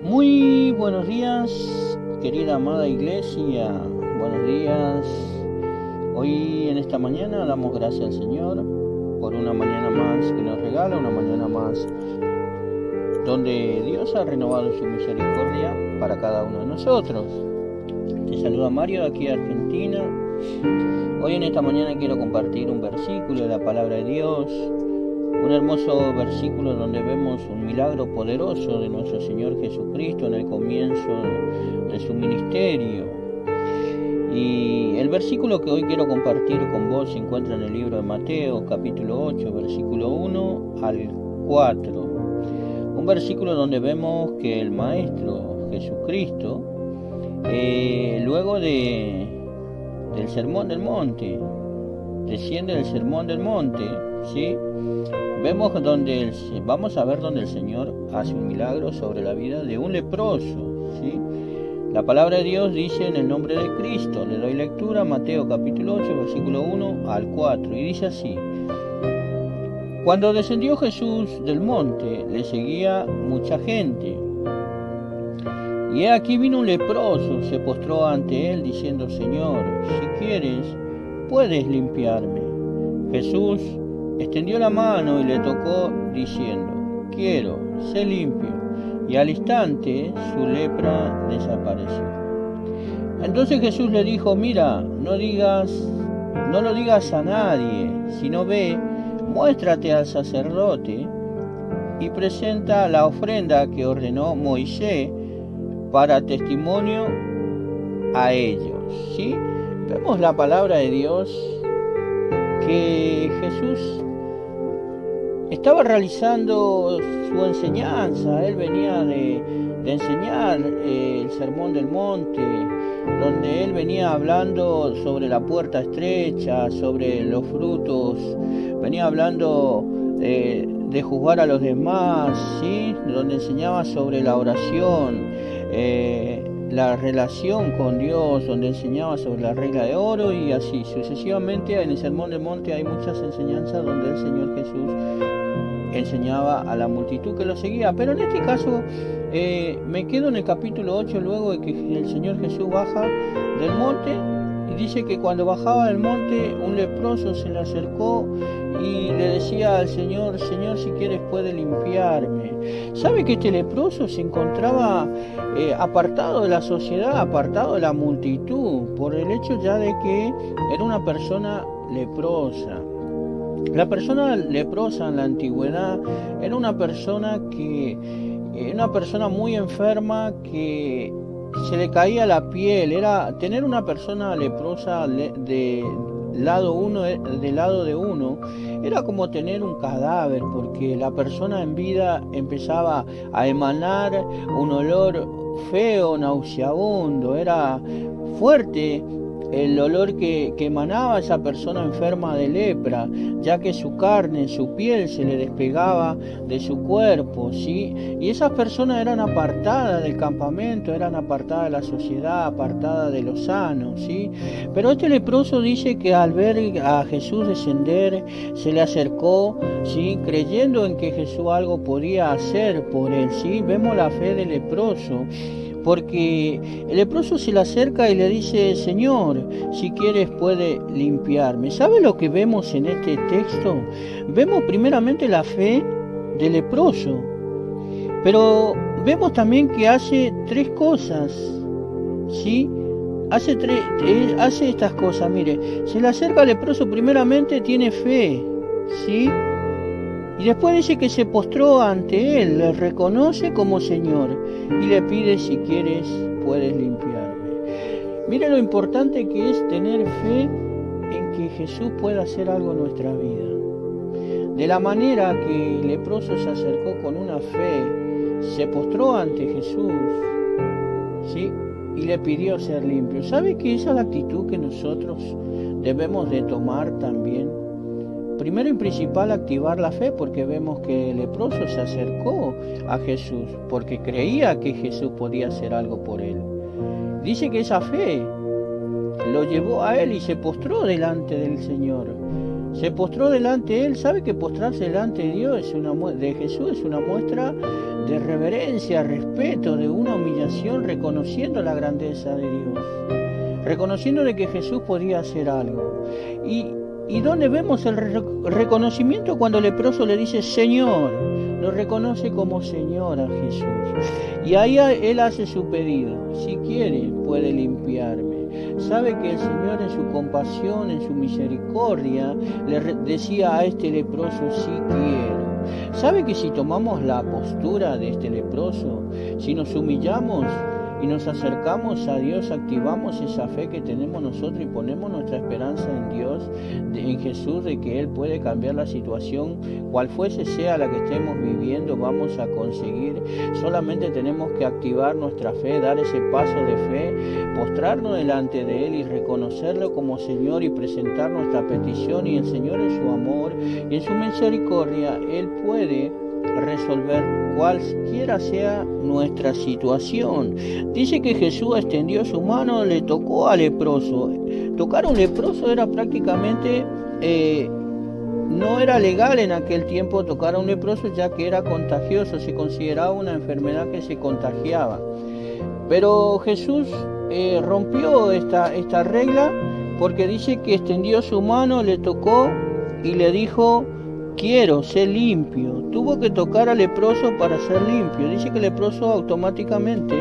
Muy buenos días, querida amada iglesia. Buenos días. Hoy en esta mañana damos gracias al Señor por una mañana más que nos regala, una mañana más donde Dios ha renovado su misericordia para cada uno de nosotros. Te saluda Mario de aquí de Argentina. Hoy en esta mañana quiero compartir un versículo de la palabra de Dios. Un hermoso versículo donde vemos un milagro poderoso de nuestro Señor Jesucristo en el comienzo de su ministerio. Y el versículo que hoy quiero compartir con vos se encuentra en el libro de Mateo, capítulo 8, versículo 1 al 4. Un versículo donde vemos que el Maestro Jesucristo, luego del Sermón del Monte, desciende del Sermón del Monte, ¿sí? Vemos vamos a ver donde el Señor hace un milagro sobre la vida de un leproso, ¿sí? La palabra de Dios dice en el nombre de Cristo. Le doy lectura, Mateo capítulo 8, versículo 1 al 4, y dice así: Cuando descendió Jesús del monte, le seguía mucha gente. Y he aquí vino un leproso, se postró ante él, diciendo: Señor, si quieres, puedes limpiarme. Jesús extendió la mano y le tocó, diciendo: Quiero, sé limpio. Y al instante su lepra desapareció. Entonces Jesús le dijo: Mira, no lo digas a nadie, sino ve, muéstrate al sacerdote y presenta la ofrenda que ordenó Moisés para testimonio a ellos. ¿Sí? Vemos la palabra de Dios que Jesús estaba realizando su enseñanza. Él venía de enseñar el Sermón del Monte, donde él venía hablando sobre la puerta estrecha, sobre los frutos, venía hablando de juzgar a los demás, ¿sí? Donde enseñaba sobre la oración, la relación con Dios, donde enseñaba sobre la regla de oro, y así sucesivamente. En el Sermón del Monte hay muchas enseñanzas donde el Señor Jesús enseñaba a la multitud que lo seguía. Pero en este caso me quedo en el capítulo 8, luego de que el Señor Jesús baja del monte, y dice que cuando bajaba del monte un leproso se le acercó y le decía al Señor: Señor, si quieres puede limpiarme. ¿Sabe que este leproso se encontraba apartado de la sociedad, apartado de la multitud, por el hecho ya de que era una persona leprosa? La persona leprosa en la antigüedad era una persona muy enferma, que se le caía la piel. Tener una persona leprosa del lado de uno era como tener un cadáver, porque la persona en vida empezaba a emanar un olor feo, nauseabundo. Era fuerte el olor que emanaba esa persona enferma de lepra, ya que su carne, su piel se le despegaba de su cuerpo, ¿sí? Y esas personas eran apartadas del campamento, eran apartadas de la sociedad, apartadas de los sanos, ¿sí? Pero este leproso dice que al ver a Jesús descender, se le acercó, ¿sí? Creyendo en que Jesús algo podía hacer por él, ¿sí? Vemos la fe del leproso, porque el leproso se le acerca y le dice: Señor, si quieres puede limpiarme. ¿Sabe lo que vemos en este texto? Vemos primeramente la fe del leproso, pero vemos también que hace tres cosas, ¿sí? Hace estas cosas. Mire, se le acerca al leproso, primeramente tiene fe, ¿sí? Y después dice que se postró ante él, le reconoce como Señor y le pide: si quieres, puedes limpiarme. Mire lo importante que es tener fe en que Jesús pueda hacer algo en nuestra vida. De la manera que el leproso se acercó con una fe, se postró ante Jesús, ¿sí? Y le pidió ser limpio. ¿Sabe que esa es la actitud que nosotros debemos de tomar también? Primero y principal, activar la fe, porque vemos que el leproso se acercó a Jesús porque creía que Jesús podía hacer algo por él. Dice que esa fe lo llevó a él y se postró delante del Señor. Se postró delante de él. ¿Sabe que postrarse delante de Dios de Jesús es una muestra de reverencia, respeto, de una humillación, reconociendo la grandeza de Dios, reconociendo de que Jesús podía hacer algo? ¿Y dónde vemos el reconocimiento? Cuando el leproso le dice Señor, lo reconoce como Señor a Jesús. Y ahí él hace su pedido: si quiere, puede limpiarme. Sabe que el Señor, en su compasión, en su misericordia, le decía a este leproso: si quiero. Sabe que si tomamos la postura de este leproso, si nos humillamos y nos acercamos a Dios, activamos esa fe que tenemos nosotros y ponemos nuestra esperanza en Dios, en Jesús, de que Él puede cambiar la situación, cual fuese sea la que estemos viviendo, vamos a conseguir. Solamente tenemos que activar nuestra fe, dar ese paso de fe, postrarnos delante de Él y reconocerlo como Señor y presentar nuestra petición, y el Señor, en su amor y en su misericordia, Él puede resolver cualquiera sea nuestra situación. Dice que Jesús extendió su mano, le tocó al leproso. Tocar a un leproso era prácticamente, no era legal en aquel tiempo tocar a un leproso, ya que era contagioso, se consideraba una enfermedad que se contagiaba. Pero Jesús rompió esta regla, porque dice que extendió su mano, le tocó y le dijo: quiero ser limpio. Tuvo que tocar al leproso para ser limpio. Dice que el leproso automáticamente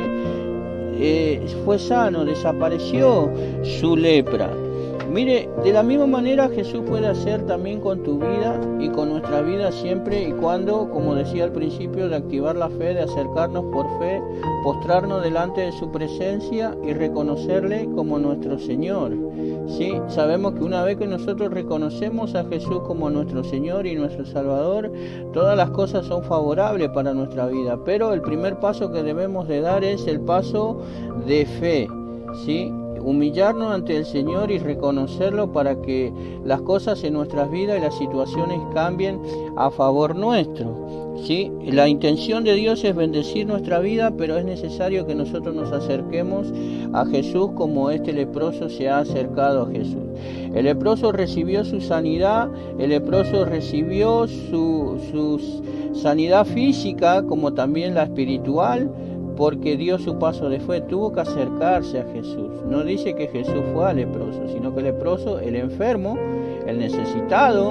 fue sano, desapareció su lepra. Mire, de la misma manera Jesús puede hacer también con tu vida y con nuestra vida, siempre y cuando, como decía al principio, de activar la fe, de acercarnos por fe, postrarnos delante de su presencia y reconocerle como nuestro Señor. Sí, sabemos que una vez que nosotros reconocemos a Jesús como nuestro Señor y nuestro Salvador, todas las cosas son favorables para nuestra vida, pero el primer paso que debemos de dar es el paso de fe, ¿sí? Humillarnos ante el Señor y reconocerlo para que las cosas en nuestras vidas y las situaciones cambien a favor nuestro, ¿sí? La intención de Dios es bendecir nuestra vida, pero es necesario que nosotros nos acerquemos a Jesús como este leproso se ha acercado a Jesús. El leproso recibió su sanidad, el leproso recibió su sanidad física como también la espiritual, porque dio su paso de fe, tuvo que acercarse a Jesús. No dice que Jesús fue al leproso, sino que el leproso, el enfermo, el necesitado,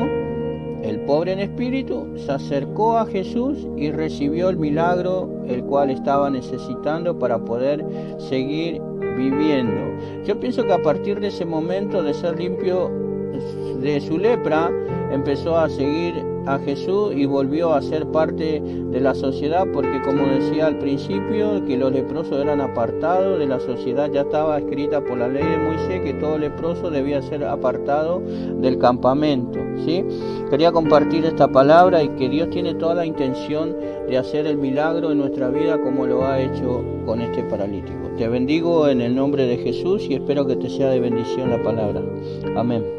el pobre en espíritu, se acercó a Jesús y recibió el milagro el cual estaba necesitando para poder seguir viviendo. Yo pienso que a partir de ese momento de ser limpio de su lepra, empezó a seguir a Jesús y volvió a ser parte de la sociedad, porque, como decía al principio, que los leprosos eran apartados de la sociedad. Ya estaba escrita por la ley de Moisés que todo leproso debía ser apartado del campamento, ¿sí? Quería compartir esta palabra, y que Dios tiene toda la intención de hacer el milagro en nuestra vida, como lo ha hecho con este paralítico. Te bendigo en el nombre de Jesús y espero que te sea de bendición la palabra. Amén.